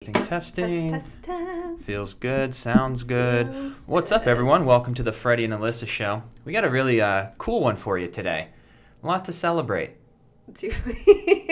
Testing. Test. Feels good. Sounds good. What's up, everyone? Welcome to the Freddie and Alyssa show. We got a really cool one for you today. A lot to celebrate.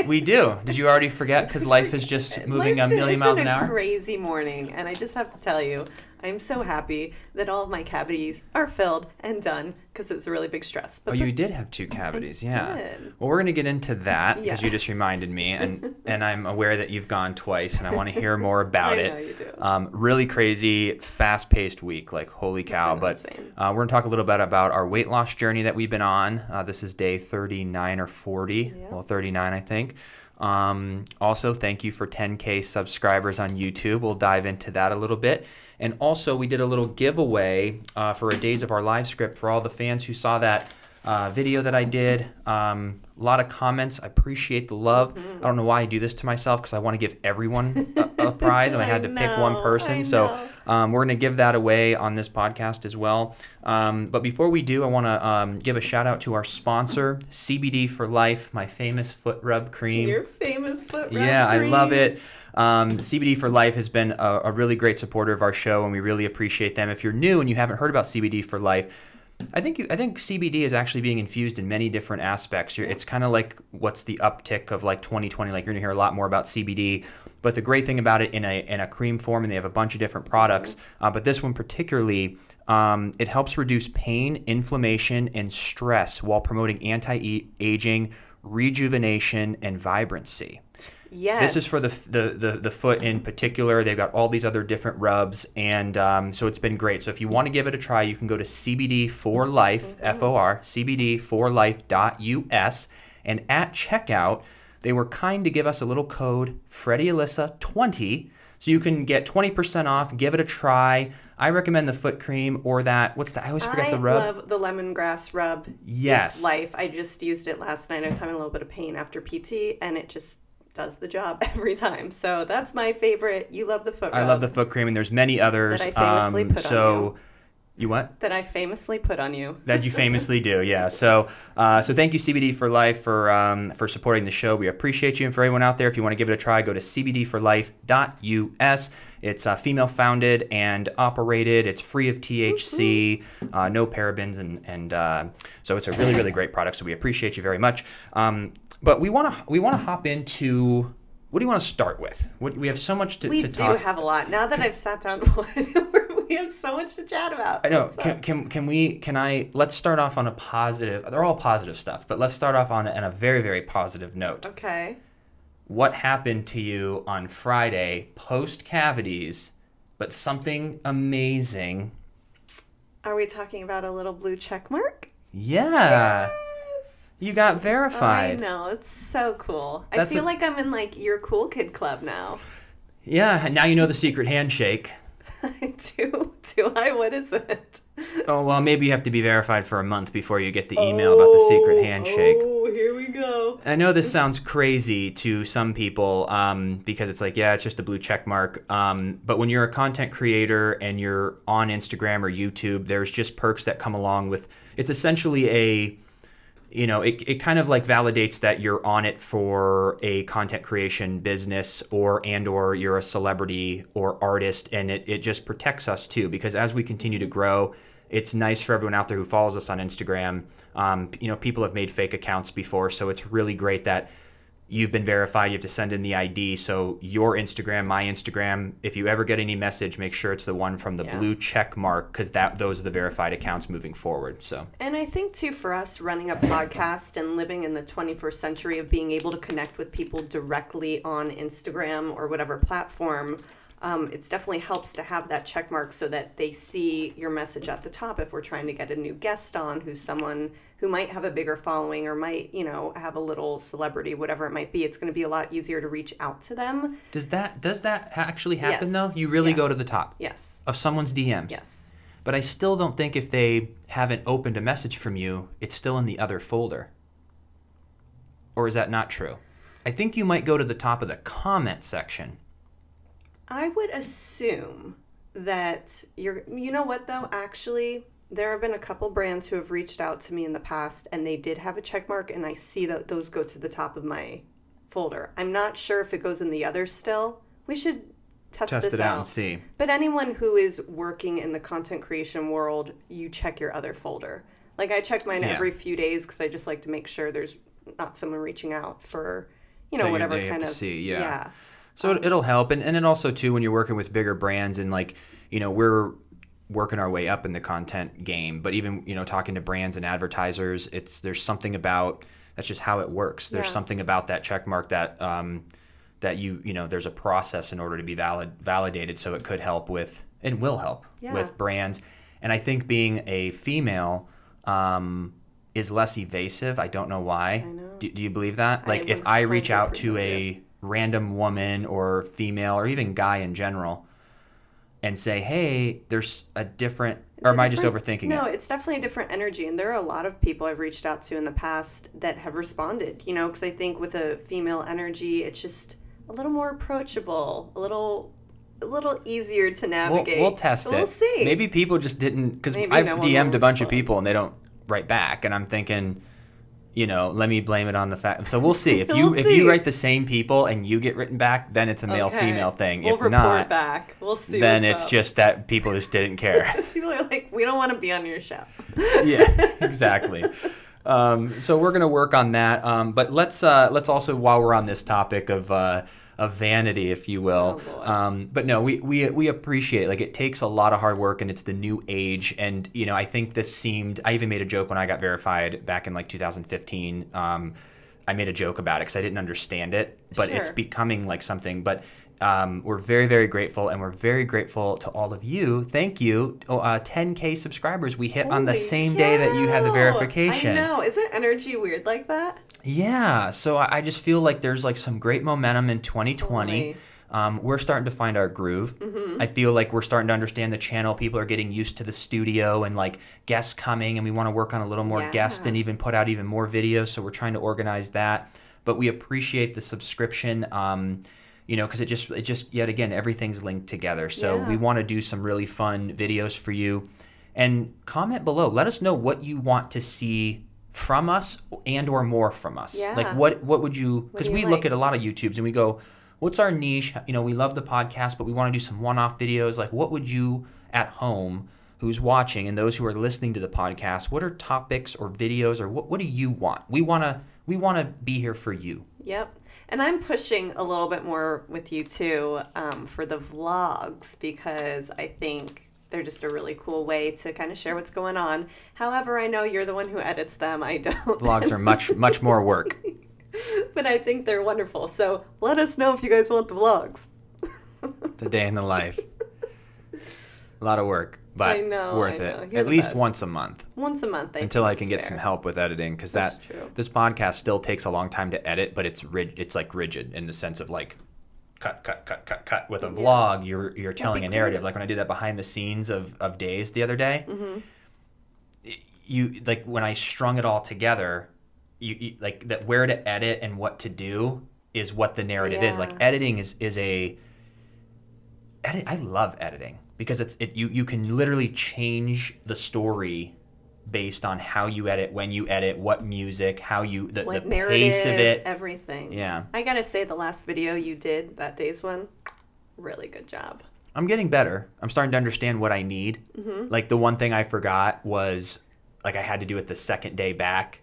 We do. Did you already forget? Because life is just moving a million miles an hour. It's been a crazy morning, and I just have to tell you, I'm so happy that all of my cavities are filled and done because it's a really big stress. But you did have 2 cavities, yeah. Did. Well, we're going to get into that because you just reminded me, and I'm aware that you've gone twice, and I want to hear more about it. I know you do. Really crazy, fast-paced week, like holy cow. But we're going to talk a little bit about our weight loss journey that we've been on. This is day 39 or 40. Yeah. Well, 39, I think. Also, thank you for 10K subscribers on YouTube. We'll dive into that a little bit. And also, we did a little giveaway for a Days of Our Lives script for all the fans who saw that video that I did. A lot of comments. I appreciate the love. I don't know why I do this to myself because I want to give everyone a prize, and I had to pick one person. So we're going to give that away on this podcast as well. But before we do, I want to give a shout out to our sponsor, CBD for Life, my famous foot rub cream. Your famous foot rub cream. Yeah, I love it. CBD for Life has been a really great supporter of our show, and we really appreciate them. If you're new and you haven't heard about CBD for Life, I think CBD is actually being infused in many different aspects. It's kind of like what's the uptick of like 2020. Like you're gonna hear a lot more about CBD, but the great thing about it in a cream form, and they have a bunch of different products. But this one particularly, it helps reduce pain, inflammation, and stress while promoting anti-aging, rejuvenation, and vibrancy. Yes. This is for the foot in particular. They've got all these other different rubs, and so it's been great. So if you want to give it a try, you can go to CBD for Life, F-O-R, CBD4life.us, and at checkout, they were kind to give us a little code, Freddie Alyssa 20, so you can get 20% off. Give it a try. I recommend the foot cream or that. What's that? I always forget the rub. I love the lemongrass rub. Yes. It's Life. I just used it last night. I was having a little bit of pain after PT, and it just does the job every time. So that's my favorite. You love the foot rub. I love the foot cream, and there's many others. That I famously put on you. You what? That I famously put on you. That you famously do, yeah. So thank you, CBD for Life, for supporting the show. We appreciate you. And for everyone out there, if you want to give it a try, go to cbdforlife.us. It's female-founded and operated. It's free of THC, no parabens, and so it's a really, really great product. So we appreciate you very much. But we want to hop into. What do you want to start with? We have so much to talk. We do have a lot. Now that I've sat down, we have so much to chat about. I know. Let's start off on a positive. They're all positive stuff, but let's start off on a very, very positive note. Okay. What happened to you on Friday post cavities, but something amazing? Are we talking about a little blue check mark? Yeah. Yes. You got verified. I know. It's so cool. I feel like I'm in like your cool kid club now. Yeah, and now you know the secret handshake. I do. Do I? What is it? Oh, well, maybe you have to be verified for a month before you get the email about the secret handshake. Oh, here we go. I know this sounds crazy to some people because it's like, yeah, it's just a blue check mark. But when you're a content creator and you're on Instagram or YouTube, there's just perks that come along with. It's essentially it kind of like validates that you're on it for a content creation business or you're a celebrity or artist, and it just protects us too, because as we continue to grow, it's nice for everyone out there who follows us on Instagram. People have made fake accounts before, so it's really great that you've been verified. You have to send in the ID. So your Instagram, my Instagram, if you ever get any message, make sure it's the one from the blue check mark, because those are the verified accounts moving forward. So. And I think too, for us running a podcast and living in the 21st century of being able to connect with people directly on Instagram or whatever platform, it definitely helps to have that check mark so that they see your message at the top if we're trying to get a new guest on who's someone who might have a bigger following or might, have a little celebrity, whatever it might be. It's going to be a lot easier to reach out to them. Does that actually happen though? You really go to the top? Yes. Of someone's DMs? Yes. But I still don't think if they haven't opened a message from you, it's still in the other folder. Or is that not true? I think you might go to the top of the comment section. I would assume that you know what though, actually, there have been a couple brands who have reached out to me in the past, and they did have a check mark, and I see that those go to the top of my folder. I'm not sure if it goes in the others still. We should Test Test this it out out and see. But anyone who is working in the content creation world, you check your other folder. Like I check mine every few days because I just like to make sure there's not someone reaching out for, whatever kind of. See, yeah. So it'll help, and it also too when you're working with bigger brands and like we're working our way up in the content game, but even talking to brands and advertisers, there's something about that's just how it works. There's something about that check mark that that there's a process in order to be validated, so it could help with and will help with brands. And I think being a female is less evasive. I don't know why. I know. Do you believe that? Like if I reach out to a random woman or female or even guy in general and say, hey, there's a different, or am I just overthinking it? No, it's definitely a different energy. And there are a lot of people I've reached out to in the past that have responded, because I think with a female energy, it's just a little more approachable, a little easier to navigate. We'll test it. We'll see. Maybe people just didn't, because I've DM'd a bunch of people and they don't write back. And I'm thinking, let me blame it on the fact. So we'll see. If you write the same people and you get written back, then it's a male-female thing. We'll if report not, back. We'll see. Then it's just that people just didn't care. People are like, we don't want to be on your show. Yeah, exactly. So we're gonna work on that. But let's also, while we're on this topic of vanity, if you will. But no, we appreciate it. Like it takes a lot of hard work and it's the new age. And, I think I even made a joke when I got verified back in like 2015. I made a joke about it because I didn't understand it, but it's becoming like something. But we're very, very grateful, and we're very grateful to all of you. Thank you. 10K subscribers we hit on the same day that you had the verification. I know. Isn't energy weird like that? Yeah, so I just feel like there's like some great momentum in 2020. Totally. We're starting to find our groove. Mm-hmm. I feel like we're starting to understand the channel. People are getting used to the studio and like guests coming, and we want to work on a little more guests and even put out even more videos. So we're trying to organize that. But we appreciate the subscription, because it just yet again, everything's linked together. So we want to do some really fun videos for you. And comment below. Let us know what you want to see from us and or more from us. Yeah. Like what would you, because we look at a lot of YouTubes and we go, what's our niche? We love the podcast, but we want to do some one-off videos. Like what would you at home who's watching and those who are listening to the podcast, what are topics or videos or what do you want? We want to be here for you. Yep. And I'm pushing a little bit more with you too for the vlogs, because I think they're just a really cool way to kind of share what's going on. However, I know you're the one who edits them. I don't. Vlogs are much more work. But I think they're wonderful. So let us know if you guys want the vlogs. It's a day in the life. A lot of work, but worth it. At least once a month. Once a month, until I can get some help with editing, because this podcast still takes a long time to edit, but it's like rigid in the sense of like cut. With a vlog, you're telling a narrative. Like when I did that behind the scenes of days the other day, you like when I strung it all together, you like that where to edit and what to do is what the narrative is. Like editing is I love editing because you can literally change the story based on how you edit, when you edit, what music, how you the pace of it, everything. Yeah. I gotta say, the last video you did, that day's one, really good job. I'm getting better. I'm starting to understand what I need. Mm-hmm. Like the one thing I forgot was like I had to do it the second day back.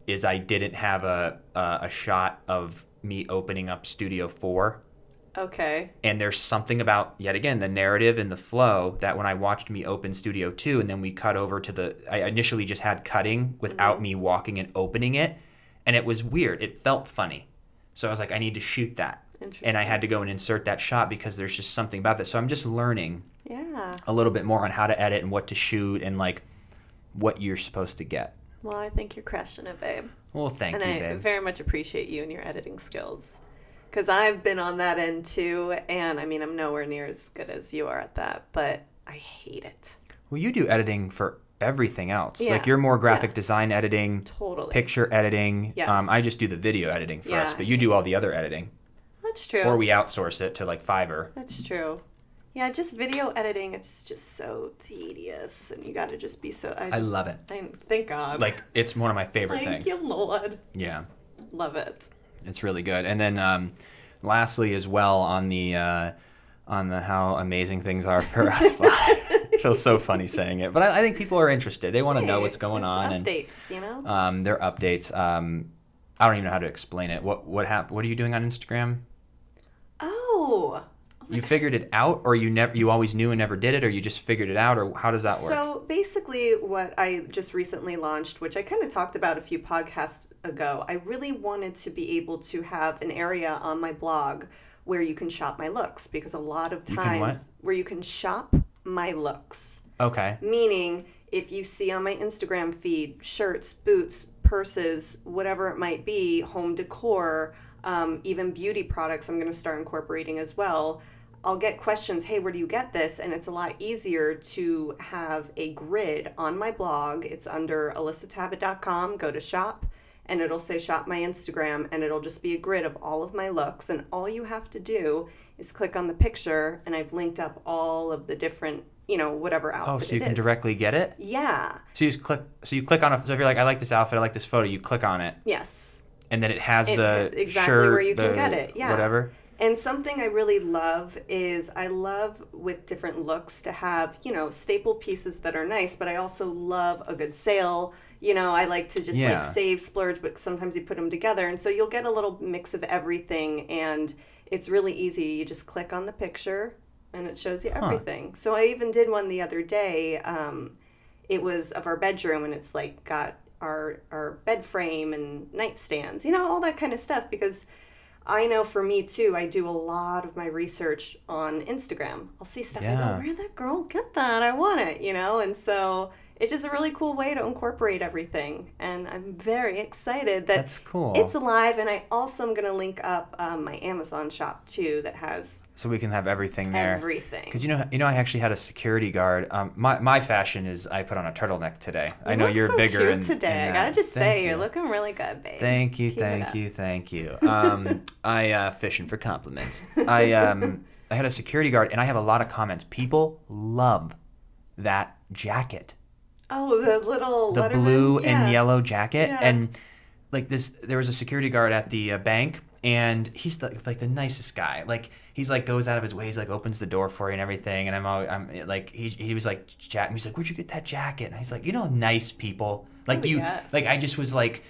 Is I didn't have a shot of me opening up Studio 4. Okay. And there's something about, yet again, the narrative and the flow that when I watched me open Studio 2 and then we cut over to I initially just had cutting without me walking and opening it. And it was weird. It felt funny. So I was like, I need to shoot that. And I had to go and insert that shot because there's just something about that. So I'm just learning a little bit more on how to edit and what to shoot and like what you're supposed to get. Well, I think you're crushing it, babe. Well, thank you, babe. And I very much appreciate you and your editing skills. Because I've been on that end too, and I mean, I'm nowhere near as good as you are at that, but I hate it. Well, you do editing for everything else. Yeah. Like you're more graphic design editing, picture editing. Yes. I just do the video editing for us, but you do all the other editing. That's true. Or we outsource it to like Fiverr. That's true. Yeah, just video editing, it's just so tedious, and you got to just be so... I love it. Thank God. Like, it's one of my favorite things. Thank you, Lord. Yeah. Love it. It's really good. And then lastly, as well, on the how amazing things are for us. It feels so funny saying it, but I think people are interested. They want to know what's going on. Updates, you know. They're updates. I don't even know how to explain it. What happened? What are you doing on Instagram? Oh. You figured it out, or you always knew and never did it, or you just figured it out, or how does that work? So basically what I just recently launched, which I kind of talked about a few podcasts ago, I really wanted to be able to have an area on my blog where you can shop my looks, because a lot of times where you can shop my looks. Okay. Meaning if you see on my Instagram feed shirts, boots, purses, whatever it might be, home decor, even beauty products I'm going to start incorporating as well. I'll get questions, hey, where do you get this? And it's a lot easier to have a grid on my blog. It's under alyssatabit.com. Go to shop, and it'll say shop my Instagram, and it'll just be a grid of all of my looks. And all you have to do is click on the picture, and I've linked up all of the different, whatever outfit. Oh, so you can directly get it? Yeah. So you click on it. So if you're like, I like this outfit, I like this photo, you click on it. Yes. And then it has the exactly shirt, where you can get it. Yeah. Whatever. And something I really love is I love with different looks to have, staple pieces that are nice, but I also love a good sale. I like to just like save, splurge, but sometimes you put them together. And so you'll get a little mix of everything, and it's really easy. You just click on the picture and it shows you everything. Huh. So I even did one the other day. It was of our bedroom, and it's like got our bed frame and nightstands, all that kind of stuff, because I know for me too, I do a lot of my research on Instagram. I'll see stuff and go, where'd that girl get that? I want it, and so it's just a really cool way to incorporate everything. And I'm very excited that that's cool. It's alive. And I also am going to link up my Amazon shop too that has... So we can have everything there. Everything. Because I actually had a security guard. My fashion is I put on a turtleneck today. I know you're so bigger. Cute today. I gotta just say you're looking really good, babe. Thank you. I fishing for compliments. I had a security guard, and I have a lot of comments. People love that jacket. Oh, the blue and yellow jacket, and like this. There was a security guard at the bank, and he's like the nicest guy. Like he's like goes out of his way. He's like opens the door for you and everything. And I'm like he was like chatting. He's like, where'd you get that jacket? And he's like, nice people. Like like I just was like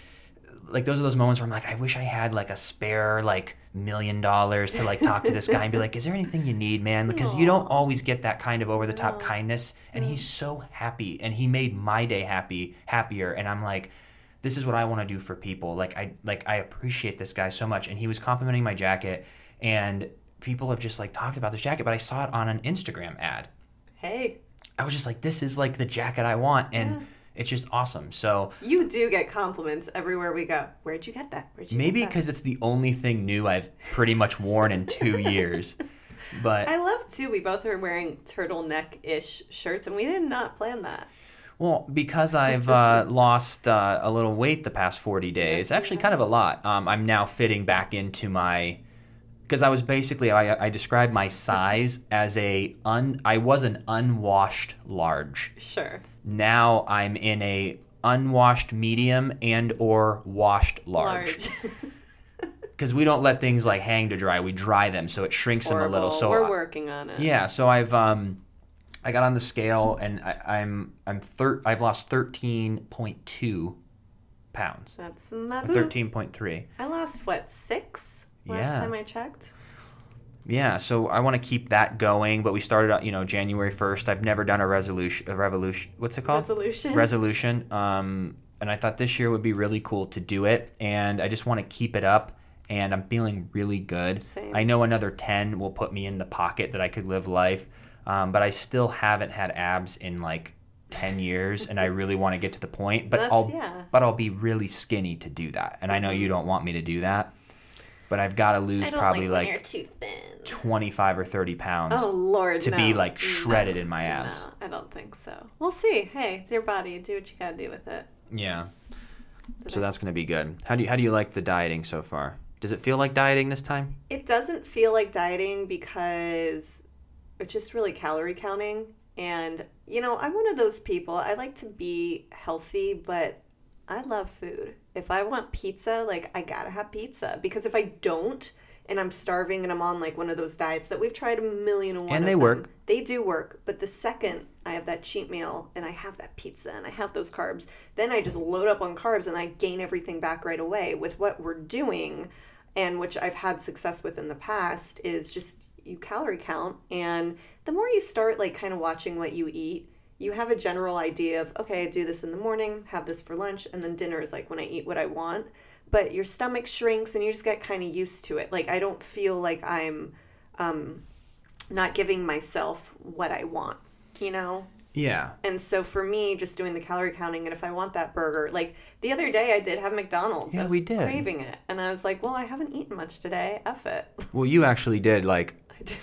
those are those moments where I'm like, I wish I had like a spare like $1 million to like talk to this guy and be like, is there anything you need, man? Because you don't always get that kind of over the top kindness. And he's so happy, and he made my day happier. And I'm like, this is what I want to do for people. I appreciate this guy so much. And he was complimenting my jacket, and people have just like talked about this jacket, but I saw it on an Instagram ad. Hey. I was just like, this is like the jacket I want. And it's just awesome. So you do get compliments everywhere we go. Where'd you get that? Maybe because it's the only thing new I've pretty much worn in 2 years. But I love too. We both are wearing turtleneck-ish shirts, and we did not plan that. Well, because I've lost a little weight the past 40 days, actually kind of a lot. I'm now fitting back into my. Because I was basically, I described my size as I was an unwashed large. Sure. Now I'm in a unwashed medium and or washed large. Because we don't let things like hang to dry. We dry them, so it shrinks them a little. So we're working on it. Yeah. So I got on the scale, and I've lost 13.2 pounds. That's not 13.3. I lost 6? Last time I checked. Yeah, so I want to keep that going, but we started out, January 1st. I've never done a revolution. What's it called? Resolution. And I thought this year would be really cool to do it, and I just want to keep it up, and I'm feeling really good. Same. I know another 10 will put me in the pocket that I could live life, but I still haven't had abs in like 10 years, and I really want to get to the point, but I'll be really skinny to do that, and I know you don't want me to do that. But I've got to lose probably like 25 or 30 pounds to be like shredded in my abs. No, I don't think so. We'll see. Hey, it's your body. Do what you got to do with it. Yeah. So that's going to be good. How do you like the dieting so far? Does it feel like dieting this time? It doesn't feel like dieting because it's just really calorie counting. And, I'm one of those people. I like to be healthy, but I love food. If I want pizza, I gotta have pizza, because if I don't, and I'm starving and I'm on like one of those diets that we've tried a million and one And of they them. work. They do work, but the second I have that cheat meal and I have that pizza and I have those carbs, then I just load up on carbs and I gain everything back right away. With what we're doing, and which I've had success with in the past, is just you calorie count. And the more you start like kind of watching what you eat, you have a general idea of, okay, I do this in the morning, have this for lunch, and then dinner is like when I eat what I want. But your stomach shrinks and you just get kind of used to it. Like, I don't feel like I'm not giving myself what I want, you know? Yeah. And so for me, just doing the calorie counting, and if I want that burger, like the other day I did have McDonald's. Yeah, I was we did. craving it. And I was like, well, I haven't eaten much today. F it. Well, you actually did, like, I did.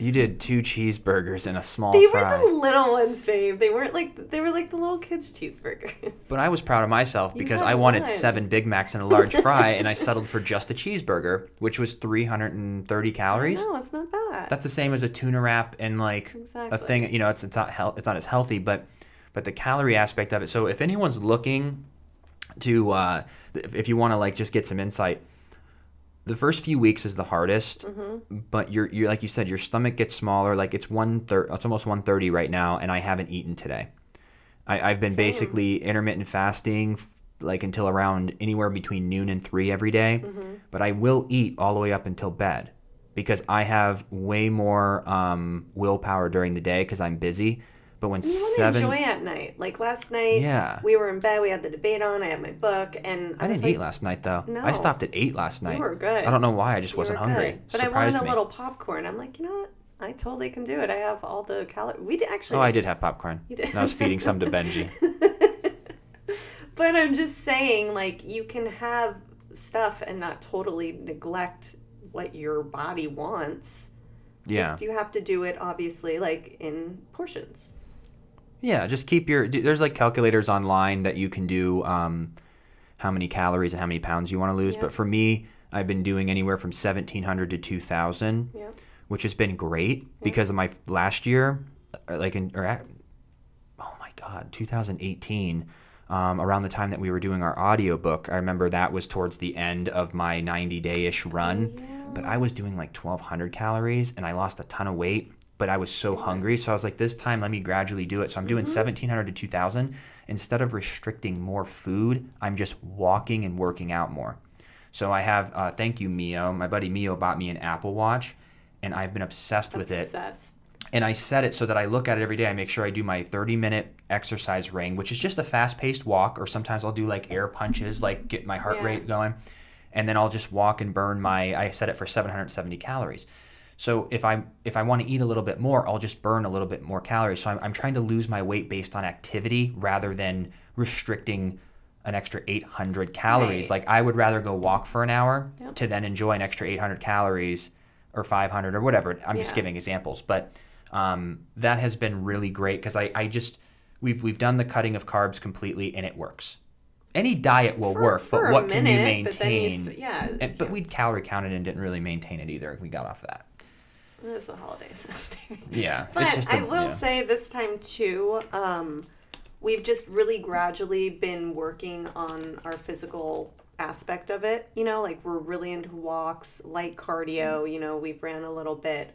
you did 2 cheeseburgers and a small They fry. were the little ones, babe. They were like the little kids' cheeseburgers. But I was proud of myself because had I wanted one. 7 Big Macs and a large fry, and I settled for just a cheeseburger, which was 330 calories. No, it's not bad. That's the same as a tuna wrap and like a Exactly. thing. You know, it's not as healthy, but the calorie aspect of it. So if anyone's looking to, if you want to like just get some insight, the first few weeks is the hardest. But you're like you said, your stomach gets smaller. Like it's almost 130 right now, and I haven't eaten today. I've been Same. basically intermittent fasting like until around anywhere between noon and 3 every day. But I will eat all the way up until bed because I have way more willpower during the day because I'm busy. But when You want to 7, enjoy at night. Like last night, Yeah. we were in bed. We had the debate on. I had my book, and I was didn't like, eat last night though. No. I stopped at 8 last night. You were good. I don't know why. I just You wasn't were hungry. good. But I Surprised wanted a me. little popcorn. I'm like, you know what? I totally can do it. I have all the calories. We did actually. Oh, I did have popcorn. You did. And I was feeding some to Benji. But I'm just saying, like, you can have stuff and not totally neglect what your body wants. Yeah. Just you have to do it, obviously, like in portions. Yeah, just keep there's like calculators online that you can do how many calories and how many pounds you want to lose. Yeah. But for me, I've been doing anywhere from 1,700 to 2,000, Yeah. which has been great because of my last year, oh my God, 2018, around the time that we were doing our audiobook. I remember that was towards the end of my 90-day-ish run. Yeah. But I was doing like 1,200 calories and I lost a ton of weight. But I was so hungry, so I was like, this time let me gradually do it. So I'm doing 1,700 to 2,000. Instead of restricting more food, I'm just walking and working out more. So I have, thank you, Mio. My buddy Mio bought me an Apple Watch, and I've been obsessed with it. Obsessed. And I set it so that I look at it every day. I make sure I do my 30-minute exercise ring, which is just a fast-paced walk, or sometimes I'll do like air punches, like get my heart rate going. And then I'll just walk and burn I set it for 770 calories. So if I want to eat a little bit more, I'll just burn a little bit more calories. So I'm trying to lose my weight based on activity rather than restricting an extra 800 calories. Right. Like I would rather go walk for an hour to then enjoy an extra 800 calories or 500 or whatever. I'm just giving examples. But that has been really great because we've done the cutting of carbs completely and it works. Any diet will work, but what can you maintain? But we calorie counted and didn't really maintain it either. We got off that. It was the holidays. Yeah. But it's just I will say this time too, we've just really gradually been working on our physical aspect of it. You know, like we're really into walks, light cardio. You know, we've ran a little bit.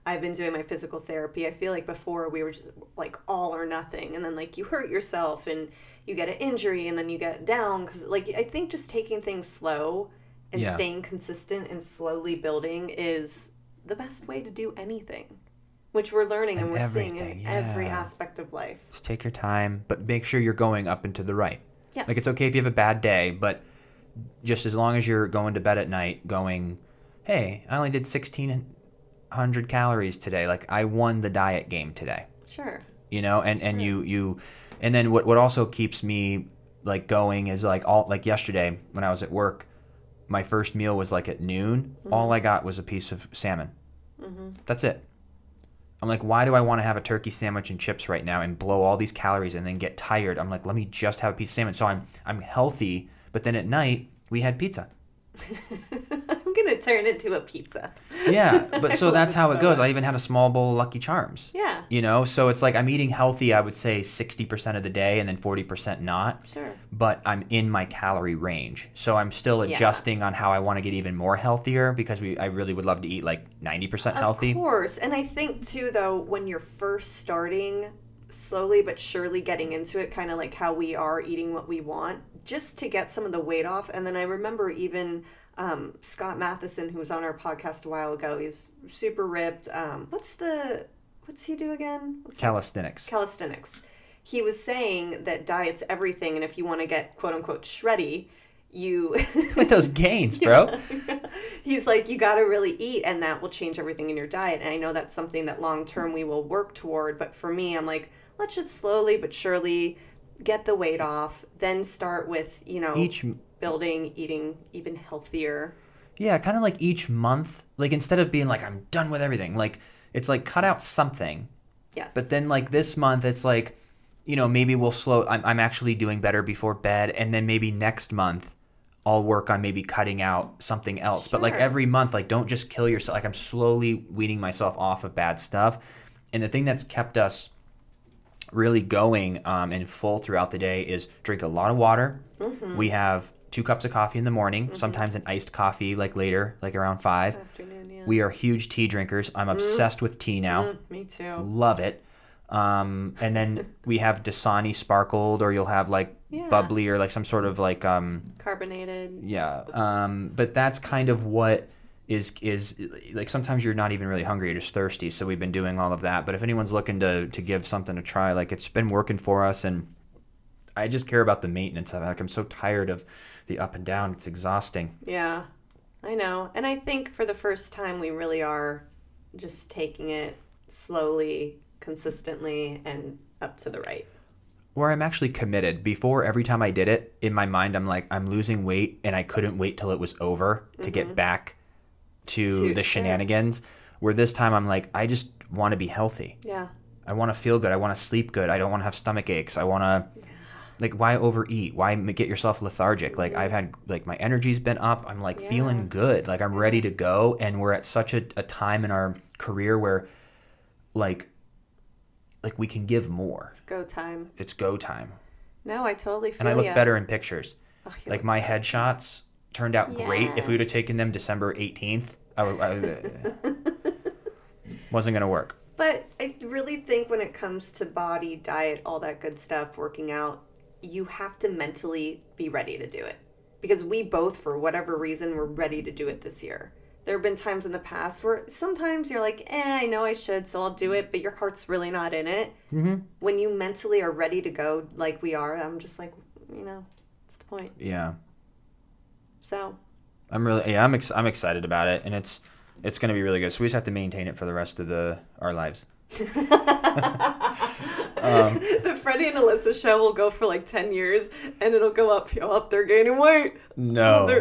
I've been doing my physical therapy. I feel like before we were just like all or nothing. And then like you hurt yourself and you get an injury and then you get down. Because like I think just taking things slow and staying consistent and slowly building is the best way to do anything, which we're learning and we're seeing in every aspect of life. Just take your time, but make sure you're going up and to the right. Yes. Like it's okay if you have a bad day, but just as long as you're going to bed at night going, hey, I only did 1,600 calories today. Like I won the diet game today. Sure. You know, and you and then what also keeps me like going is like yesterday when I was at work, my first meal was like at noon. All I got was a piece of salmon. That's it. I'm like, why do I want to have a turkey sandwich and chips right now and blow all these calories and then get tired? I'm like, let me just have a piece of salmon. So I'm healthy, but then at night we had pizza. I'm gonna gonna turn into a pizza. Yeah, but so that's how it goes. I even had a small bowl of Lucky Charms. Yeah. You know, so it's like I'm eating healthy, I would say 60% of the day and then 40% not. Sure. But I'm in my calorie range. So I'm still adjusting on how I want to get even more healthier because I really would love to eat like 90% healthy. Of course. And I think too, though, when you're first starting, slowly but surely getting into it, kind of like how we are eating what we want, just to get some of the weight off. And then I remember even Scott Matheson, who was on our podcast a while ago, he's super ripped. What's he do again? Calisthenics. Calisthenics. He was saying that diet's everything, and if you want to get quote unquote shreddy, you with those gains, bro. He's like, you got to really eat, and that will change everything in your diet. And I know that's something that long term we will work toward. But for me, I'm like, let's just slowly but surely get the weight off, then start with, building, eating even healthier. Yeah, kind of like each month, like instead of being like, I'm done with everything, like it's like cut out something. Yes. But then like this month, it's like, maybe we'll slow, I'm actually doing better before bed. And then maybe next month, I'll work on maybe cutting out something else. Sure. But like every month, like don't just kill yourself. Like I'm slowly weaning myself off of bad stuff. And the thing that's kept us really going and full throughout the day is drink a lot of water. Mm-hmm. We have 2 cups of coffee in the morning, sometimes an iced coffee like later, like around 5. Afternoon, yeah. We are huge tea drinkers. I'm obsessed with tea now. Me too. Love it. And then we have Dasani sparkled, or you'll have like bubbly or like some sort of like carbonated. Yeah. But that's kind of what is like sometimes you're not even really hungry, you're just thirsty. So we've been doing all of that. But if anyone's looking to give something a try, like it's been working for us, and I just care about the maintenance of it. Like I'm so tired of the up and down. It's exhausting. Yeah, I know. And I think for the first time we really are just taking it slowly, consistently, and up to the right. Where I'm actually committed. Before, every time I did it, in my mind, I'm like, I'm losing weight, and I couldn't wait till it was over to get back to the shenanigans. Where this time, I'm like, I just want to be healthy. Yeah. I want to feel good. I want to sleep good. I don't want to have stomach aches. I want to, like, why overeat? Why get yourself lethargic? Like, I've had, like, my energy's been up. I'm, like, feeling good. Like, I'm ready to go. And we're at such a time in our career where, like we can give more. It's go time. It's go time. No, I totally feel And I look better in pictures. Oh, like my headshots turned out great. If we would have taken them December 18th, I wasn't going to work. But I really think when it comes to body, diet, all that good stuff, working out, you have to mentally be ready to do it. Because we both, for whatever reason, were ready to do it this year. There have been times in the past where sometimes you're like, I know I should, so I'll do it, but your heart's really not in it. Mm-hmm. When you mentally are ready to go like we are, I'm just like, what's the point? Yeah. So. I'm excited about it, and it's going to be really good. So we just have to maintain it for the rest of our lives. The Freddie and Alyssa show will go for like 10 years, and it'll go up. They're gaining weight. No. There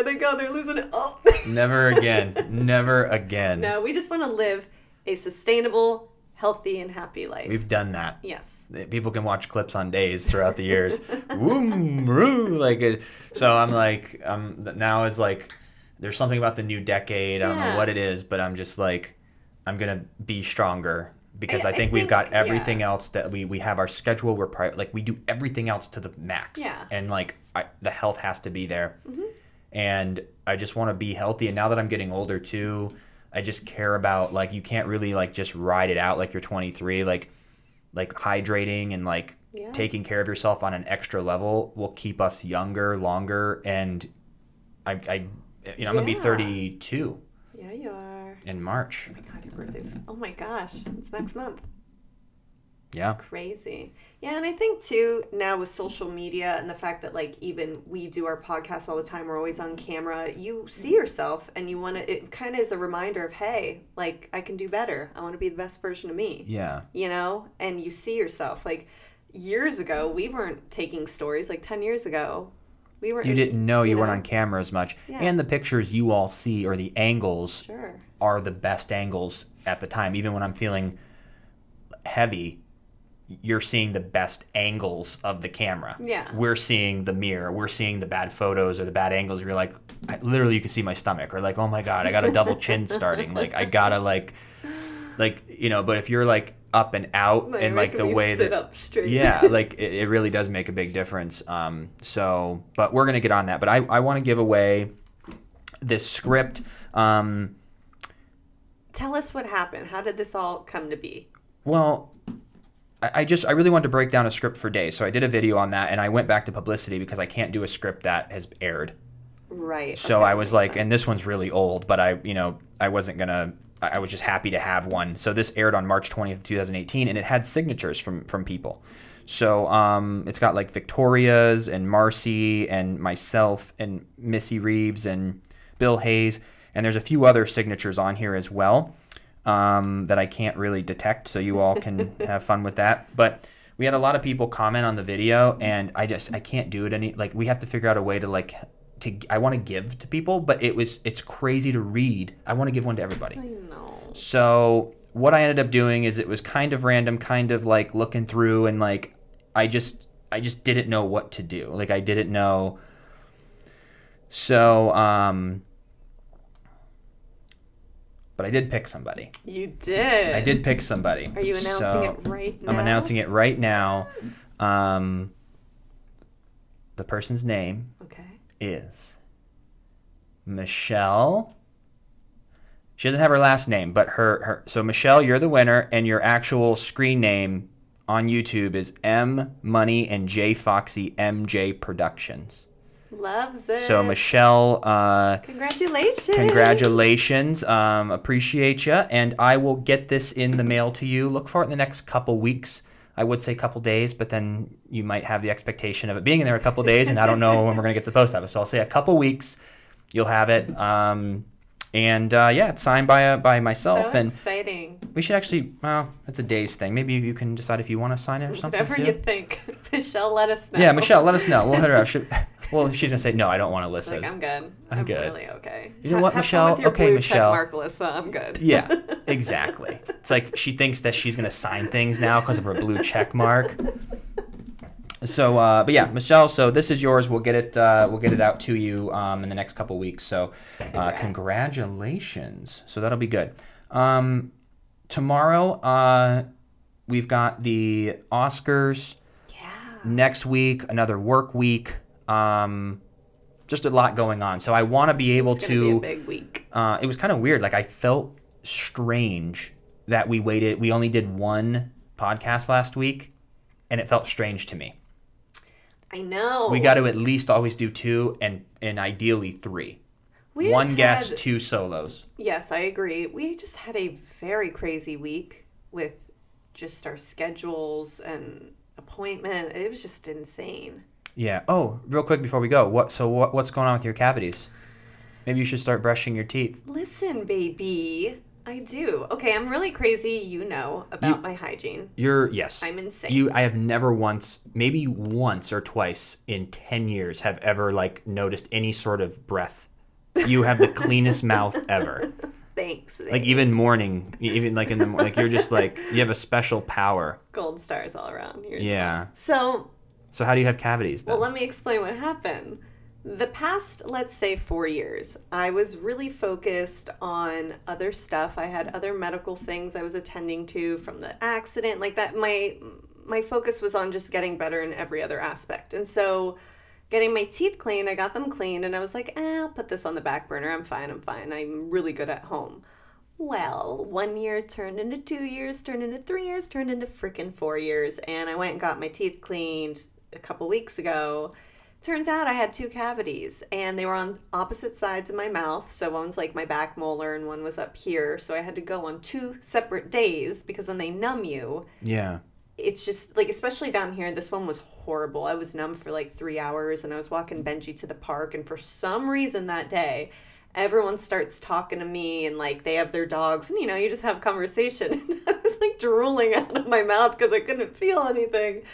they go. They're losing it. Oh. Never again. Never again. No, we just want to live a sustainable, healthy, and happy life. We've done that. Yes. People can watch clips on days throughout the years. So I'm like, now is like, there's something about the new decade. I don't know what it is, but I'm just like, I'm going to be stronger. Because I think we've got everything else that we have our schedule. We do everything else to the max. Yeah. And like the health has to be there. Mm-hmm. And I just want to be healthy. And now that I'm getting older too, I just care about like you can't really like just ride it out like you're 23. Like hydrating and like taking care of yourself on an extra level will keep us younger, longer. And I'm gonna be 32. Yeah, you are. In March. Oh my God, your birthday's... Oh my gosh, it's next month. Yeah. It's crazy. Yeah, and I think too, now with social media and the fact that like even we do our podcasts all the time, we're always on camera, you see yourself and you want to, it kind of is a reminder of, hey, like I can do better. I want to be the best version of me. Yeah. And you see yourself. Like years ago, we weren't taking stories. Like 10 years ago, we weren't. You didn't know you weren't on camera as much. Yeah. And the pictures you all see or the angles are the best angles at the time. Even when I'm feeling heavy, you're seeing the best angles of the camera. Yeah. We're seeing the mirror. We're seeing the bad photos or the bad angles. You're like, literally, you can see my stomach, or like, oh my God, I got a double chin starting. Like, I gotta like, you know. But if you're like up and out, and like the way sit that, up straight. yeah, like it really does make a big difference. So, but we're gonna get on that. But I want to give away this script. Tell us what happened. How did this all come to be? Well, I really wanted to break down a script for days. So I did a video on that, and I went back to publicity because I can't do a script that has aired. Right. So okay, I was like, sense. and this one's really old, but I wasn't going to, I was just happy to have one. So this aired on March 20th, 2018, and it had signatures from people. So it's got like Victoria's and Marcy and myself and Missy Reeves and Bill Hayes. And there's a few other signatures on here as well. That I can't really detect, so you all can have fun with that. But we had a lot of people comment on the video, and I can't do it like, we have to figure out a way to I want to give to people, but it's crazy to read. I want to give one to everybody. I know. So what I ended up doing is, it was kind of random, kind of like looking through, and like I just didn't know what to do. Like, I didn't know. So but I did pick somebody. You did. I did pick somebody. Are you announcing it right now? I'm announcing it right now. The person's name is Michelle. She doesn't have her last name, but so Michelle, you're the winner, and your actual screen name on YouTube is M Money and J Foxy MJ Productions. Loves it. So Michelle, congratulations. Appreciate you, and I will get this in the mail to you. Look for it in the next couple weeks. I would say couple days, but then you might have the expectation of it being in there a couple days, and I don't know when we're gonna get to the post office. So I'll say a couple weeks, you'll have it. Yeah, it's signed by myself. So and exciting. We should actually, well, it's a days thing. Maybe you can decide if you want to sign it or something. Whatever too. you think. Michelle, let us know. Yeah, Michelle, let us know. We'll hit her up. Well, she's gonna say no. I don't want Alyssa's. Like, I'm good. I'm good. Really okay. You know what, Have Michelle? fun with your Okay, blue Michelle. Check mark, Alyssa. I'm good. Yeah, exactly. It's like she thinks that she's gonna sign things now because of her blue check mark. So, but yeah, Michelle. So this is yours. We'll get it out to you in the next couple weeks. So, congratulations. So that'll be good. Tomorrow, we've got the Oscars. Yeah. Next week, another work week. Just a lot going on. So I want to be able It's to. gonna be a big week. It was kind of weird. Like, I felt strange that we waited. We only did one podcast last week, and it felt strange to me. I know. We got to at least always do two, and ideally three. One guest, two solos. Yes, I agree. We just had a very crazy week with just our schedules and appointment. It was just insane. Yeah. Oh, real quick before we go, what's going on with your cavities? Maybe you should start brushing your teeth. Listen, baby, I do. Okay, I'm really crazy, about my hygiene. Yes. I'm insane. I have never maybe once or twice in 10 years have ever noticed any sort of breath. You have the cleanest mouth ever. Thanks. Like, even morning, even in the morning, you're just you have a special power. Gold stars all around. Yeah. So how do you have cavities then? Well, let me explain what happened. The past, let's say 4 years, I was really focused on other stuff. I had other medical things I was attending to from the accident. Like that, my focus was on just getting better in every other aspect. And so getting my teeth cleaned, I got them cleaned, and I was like, I'll put this on the back burner. I'm fine. I'm really good at home. Well, 1 year turned into 2 years, turned into 3 years, turned into freaking 4 years. And I went and got my teeth cleaned a couple weeks ago. Turns out I had two cavities, and they were on opposite sides of my mouth. So one's my back molar and one was up here. So I had to go on 2 separate days because when they numb you, yeah, it's just especially down here, this one was horrible. I was numb for 3 hours, and I was walking Benji to the park, and for some reason that day, everyone starts talking to me, and they have their dogs, and you just have conversation. And I was drooling out of my mouth because I couldn't feel anything.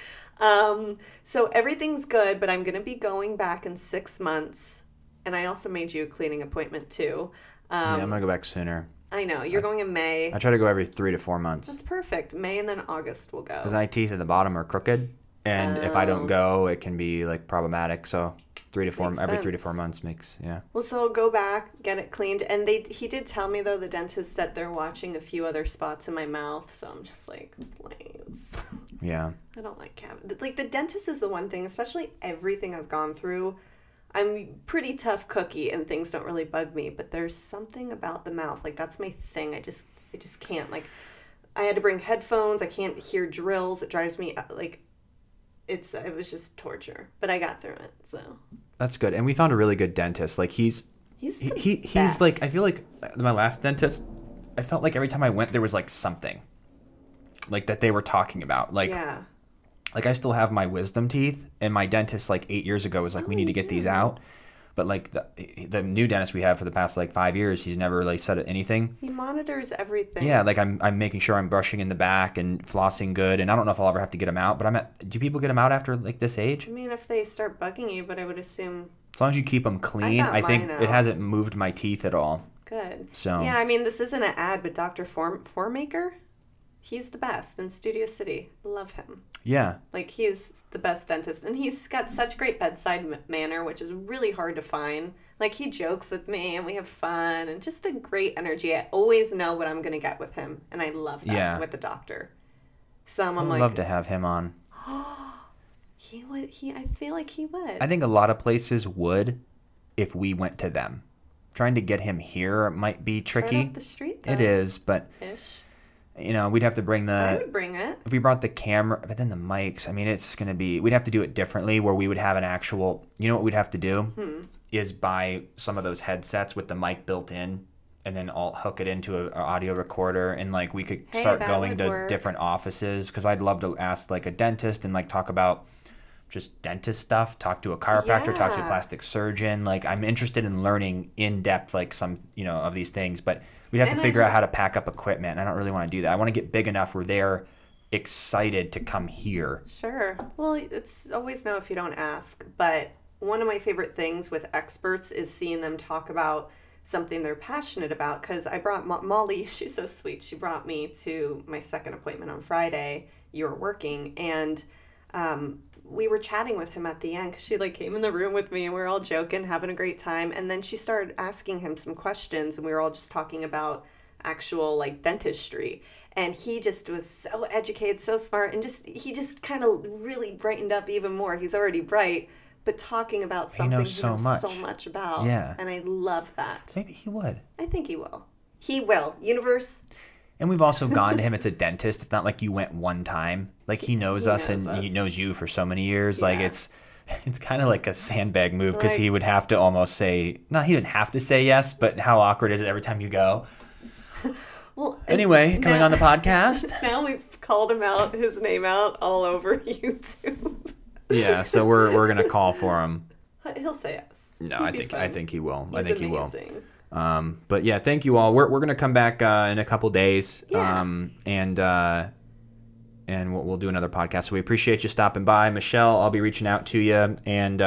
So everything's good, but I'm going to be going back in 6 months. And I also made you a cleaning appointment too. Yeah, I'm going to go back sooner. I know. You're going in May. I try to go every 3 to 4 months. That's perfect. May and then August we'll go. Because my teeth at the bottom are crooked, and if I don't go, it can be like problematic. So every 3 to 4 months makes, yeah. Well, so go back, get it cleaned, and he did tell me though, the dentist, that they're watching a few other spots in my mouth. So I'm just like, please. Yeah. I don't like cavities. Like, the dentist is the one thing, especially everything I've gone through. I'm pretty tough cookie and things don't really bug me, but there's something about the mouth. Like, that's my thing. I just can't. Like, I had to bring headphones. I can't hear drills. It drives me like, it was just torture, but I got through it. So that's good. And we found a really good dentist. Like, he's like, I feel like my last dentist, I felt like every time I went, there was like something like that they were talking about. Like, yeah. Like, I still have my wisdom teeth, and my dentist like 8 years ago was like, we need to get these out. But like the new dentist we have for the past like 5 years, he's never really said anything. He monitors everything. Yeah, like I'm making sure I'm brushing in the back and flossing good, and I don't know if I'll ever have to get them out. But do people get them out after like this age? I mean, if they start bugging you, but I would assume as long as you keep them clean. I think it hasn't moved my teeth at all. Good. So yeah, I mean, this isn't an ad, but Dr. Formaker, he's the best in Studio City. Love him. Yeah. Like, he's the best dentist. And he's got such great bedside manner, which is really hard to find. Like, he jokes with me, and we have fun, and just a great energy. I always know what I'm going to get with him. And I love that with the doctor. So I'm like, I'd love to have him on. He would. I feel like he would. I think a lot of places would if we went to them. Trying to get him here might be tricky. Right up the street, though. It is, but... Ish. You know, we'd have to bring I would bring it. If we brought the camera, but then the mics, I mean, it's going to be, we'd have to do it differently where we would have an actual, you know what we'd have to do? Is buy some of those headsets with the mic built in, and then I'll hook it into an audio recorder, and like we could start going to different offices, because I'd love to ask like a dentist and like talk about just dentist stuff, talk to a chiropractor, talk to a plastic surgeon. Like, I'm interested in learning in depth, like some, you know, of these things, but we'd have to figure out how to pack up equipment. I don't really want to do that. I want to get big enough where they're excited to come here. Sure. Well, it's always no if you don't ask. But one of my favorite things with experts is seeing them talk about something they're passionate about. Because I brought Molly, she's so sweet. She brought me to my second appointment on Friday. You were working. And we were chatting with him at the end, because she like came in the room with me, and we were all joking, having a great time. And then she started asking him some questions, and we were all just talking about actual like dentistry. And he just was so educated, so smart, and he just kind of really brightened up even more. He's already bright, but talking about something he knows so much about. Yeah. And I love that. Maybe he would. I think he will. He will. Universe. And we've also gone to him as a dentist. It's not like you went one time. Like, he knows us, and he knows you for so many years. Yeah. Like, it's kind of like a sandbag move, because he would have to almost say, no, he didn't have to say yes, but how awkward is it every time you go? Well, anyway, coming on the podcast. Now we've called him out, his name out all over YouTube. Yeah, so we're gonna call for him. He'll say yes. No, I think he will. He's amazing. He will. But yeah, thank you all. We're gonna come back in a couple days. Yeah. And we'll do another podcast. So we appreciate you stopping by. Michelle, I'll be reaching out to you. And,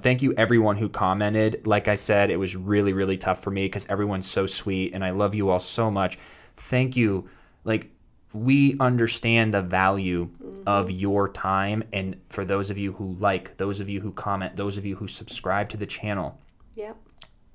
thank you everyone who commented. Like I said, it was really, really tough for me, because everyone's so sweet, and I love you all so much. Thank you. Like, we understand the value of your time. And for those of you who like, those of you who comment, those of you who subscribe to the channel. Yep.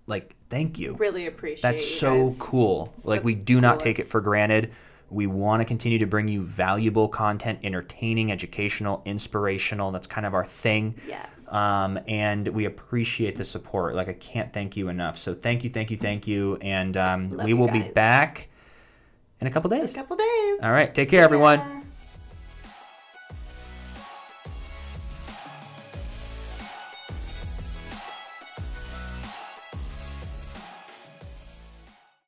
Like, thank you. Really appreciate it. That's so cool. Like, we do not take it for granted. We want to continue to bring you valuable content, entertaining, educational, inspirational. That's kind of our thing. Yes. And we appreciate the support. Like, I can't thank you enough. So thank you. And we will be back in a couple days. All right. Take care, everyone.